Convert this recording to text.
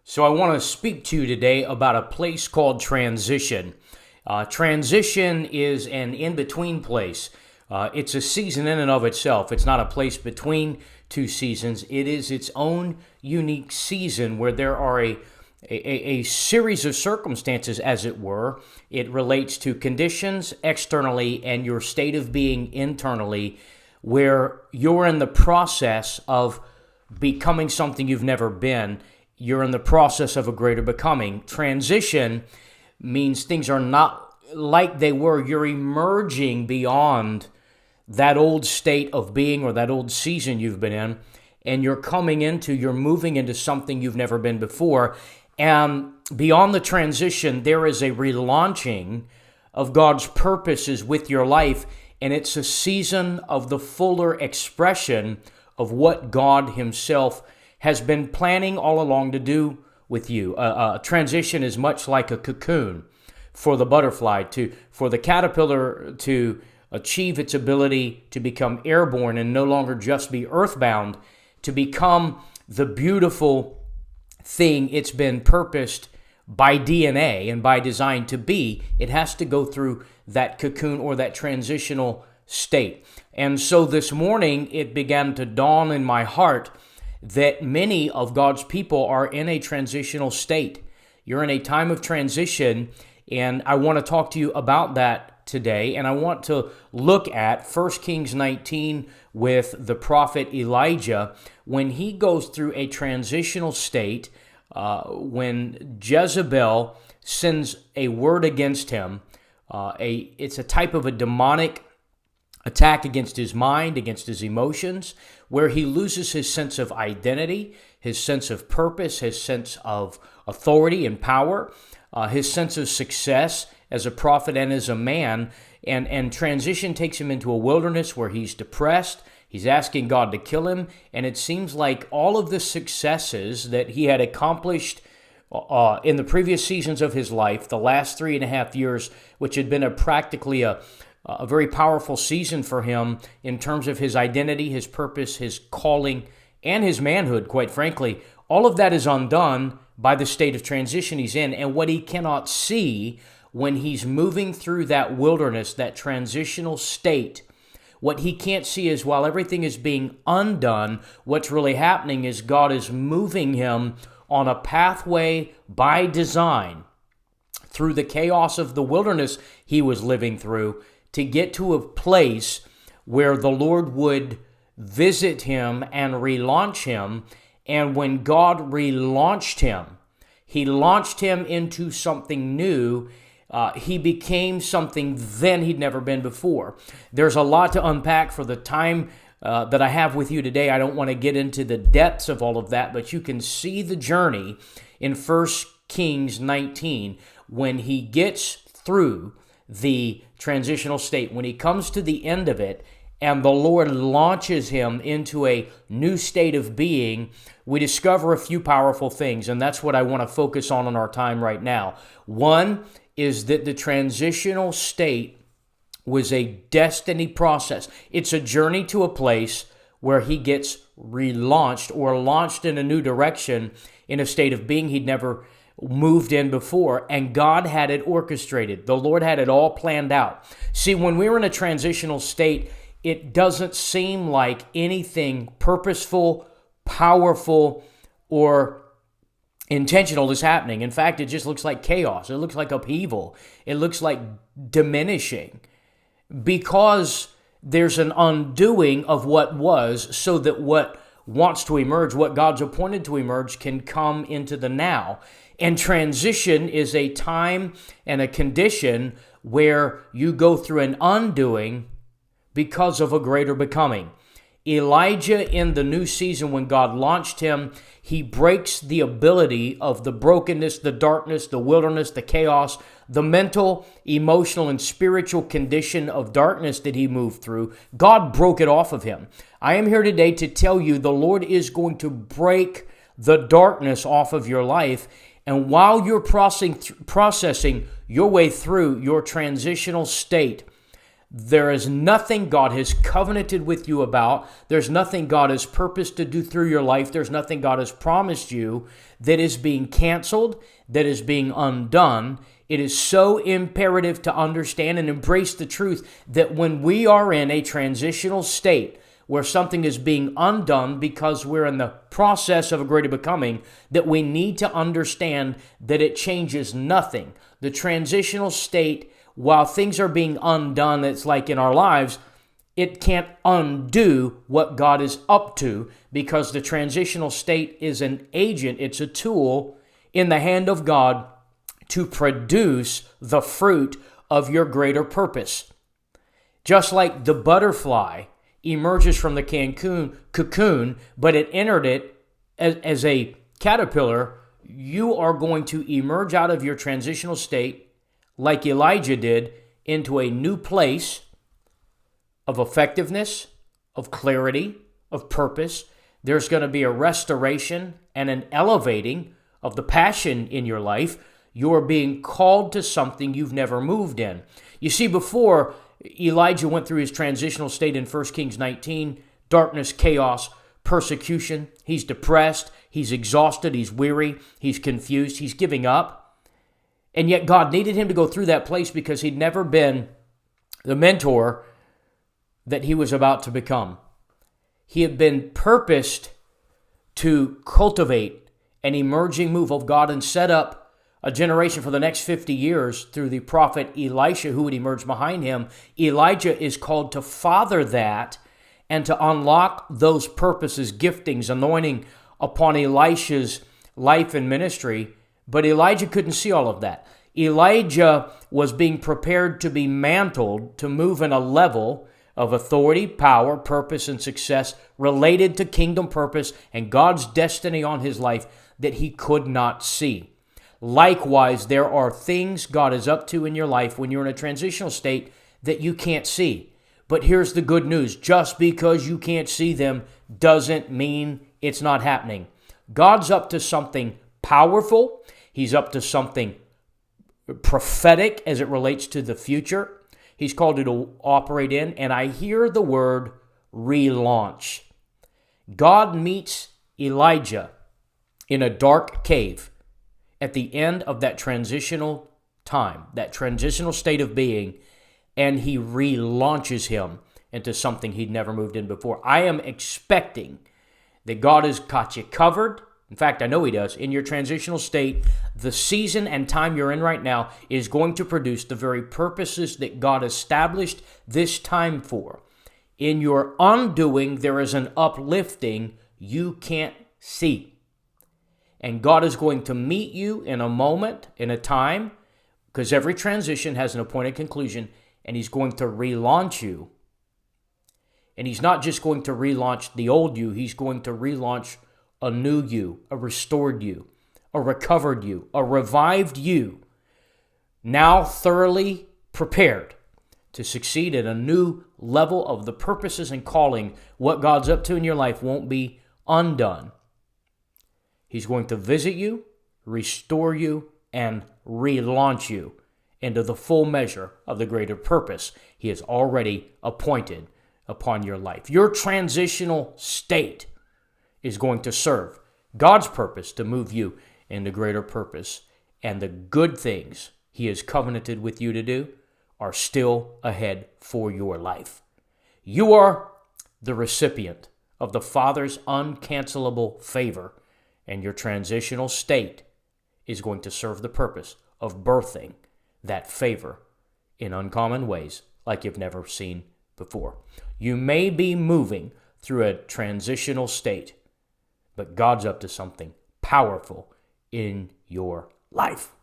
So I want to speak to you today about a place called transition. Transition is an in-between place. It's a season in and of itself. It's not a place between two seasons. It is its own unique season where there are a series of circumstances, as it were. It relates to conditions externally and your state of being internally, where you're in the process of becoming something you've never been. You're in the process of a greater becoming. Transition means things are not like they were. You're emerging beyond that old state of being or that old season you've been in, and you're moving into something you've never been before. And beyond the transition, there is a relaunching of God's purposes with your life, and it's a season of the fuller expression of what God Himself has been planning all along to do with you. Transition is much like a cocoon for the butterfly, for the caterpillar to achieve its ability to become airborne and no longer just be earthbound, to become the beautiful thing it's been purposed by DNA and by design to be. It has to go through that cocoon or that transitional state. And so this morning, it began to dawn in my heart that many of God's people are in a transitional state. You're in a time of transition, and I want to talk to you about that today. And I want to look at 1 Kings 19 with the prophet Elijah when he goes through a transitional state, when Jezebel sends a word against him. It's a type of a demonic attack against his mind, against his emotions, where he loses his sense of identity, his sense of purpose, his sense of authority and power, his sense of success as a prophet and as a man. And transition takes him into a wilderness where he's depressed. He's asking God to kill him. And it seems like all of the successes that he had accomplished in the previous seasons of his life, the last 3.5 years, which had been practically a very powerful season for him in terms of his identity, his purpose, his calling, and his manhood, quite frankly. All of that is undone by the state of transition he's in. And what he cannot see when he's moving through that wilderness, that transitional state, what he can't see is while everything is being undone, what's really happening is God is moving him on a pathway by design through the chaos of the wilderness he was living through, to get to a place where the Lord would visit him and relaunch him. And when God relaunched him, He launched him into something new. He became something then he'd never been before. There's a lot to unpack for the time that I have with you today. I don't want to get into the depths of all of that, but you can see the journey in 1 Kings 19 when he gets through the transitional state, when he comes to the end of it, and the Lord launches him into a new state of being. We discover a few powerful things, and that's what I want to focus on in our time right now. One is that the transitional state was a destiny process. It's a journey to a place where he gets relaunched or launched in a new direction in a state of being he'd never moved in before, and God had it orchestrated. The Lord had it all planned out. See, when we were in a transitional state, it doesn't seem like anything purposeful, powerful, or intentional is happening. In fact, it just looks like chaos. It looks like upheaval. It looks like diminishing, because there's an undoing of what was, so that what wants to emerge, what God's appointed to emerge, can come into the now. And transition is a time and a condition where you go through an undoing because of a greater becoming. Elijah, in the new season when God launched him, he breaks the ability of the brokenness, the darkness, the wilderness, the chaos, the mental, emotional, and spiritual condition of darkness that he moved through. God broke it off of him. I am here today to tell you the Lord is going to break the darkness off of your life. And while you're processing your way through your transitional state, There is nothing God has covenanted with you about. There's nothing God has purposed to do through your life. There's nothing God has promised you that is being canceled, that is being undone. It is so imperative to understand and embrace the truth that when we are in a transitional state where something is being undone because we're in the process of a greater becoming, that we need to understand that it changes nothing. The transitional state, while things are being undone, it's like in our lives, it can't undo what God is up to, because the transitional state is an agent, it's a tool in the hand of God to produce the fruit of your greater purpose. Just like the butterfly emerges from the cocoon, but it entered it as a caterpillar, you are going to emerge out of your transitional state, like Elijah did, into a new place of effectiveness, of clarity, of purpose. There's going to be a restoration and an elevating of the passion in your life. You're being called to something you've never moved in. You see, before Elijah went through his transitional state in 1 Kings 19, darkness, chaos, persecution. He's depressed, he's exhausted, he's weary, he's confused, he's giving up. And yet God needed him to go through that place because he'd never been the mentor that he was about to become. He had been purposed to cultivate an emerging move of God and set up a generation for the next 50 years through the prophet Elisha, who would emerge behind him. Elijah is called to father that and to unlock those purposes, giftings, anointing upon Elisha's life and ministry. But Elijah couldn't see all of that. Elijah was being prepared to be mantled to move in a level of authority, power, purpose, and success related to kingdom purpose and God's destiny on his life that he could not see. Likewise, there are things God is up to in your life when you're in a transitional state that you can't see. But here's the good news. Just because you can't see them doesn't mean it's not happening. God's up to something powerful. He's up to something prophetic as it relates to the future. He's called you to operate in. And I hear the word relaunch. God meets Elijah in a dark cave at the end of that transitional time, that transitional state of being, and he relaunches him into something he'd never moved in before. I am expecting that God has got you covered. In fact, I know he does. In your transitional state, the season and time you're in right now is going to produce the very purposes that God established this time for. In your undoing, there is an uplifting you can't see. And God is going to meet you in a moment, in a time, because every transition has an appointed conclusion, and he's going to relaunch you. And he's not just going to relaunch the old you, he's going to relaunch a new you, a restored you, a recovered you, a revived you, now thoroughly prepared to succeed at a new level of the purposes and calling. What God's up to in your life won't be undone. He's going to visit you, restore you, and relaunch you into the full measure of the greater purpose he has already appointed upon your life. Your transitional state is going to serve God's purpose to move you into greater purpose. And the good things he has covenanted with you to do are still ahead for your life. You are the recipient of the Father's uncancelable favor, and your transitional state is going to serve the purpose of birthing that favor in uncommon ways like you've never seen before. You may be moving through a transitional state, but God's up to something powerful in your life.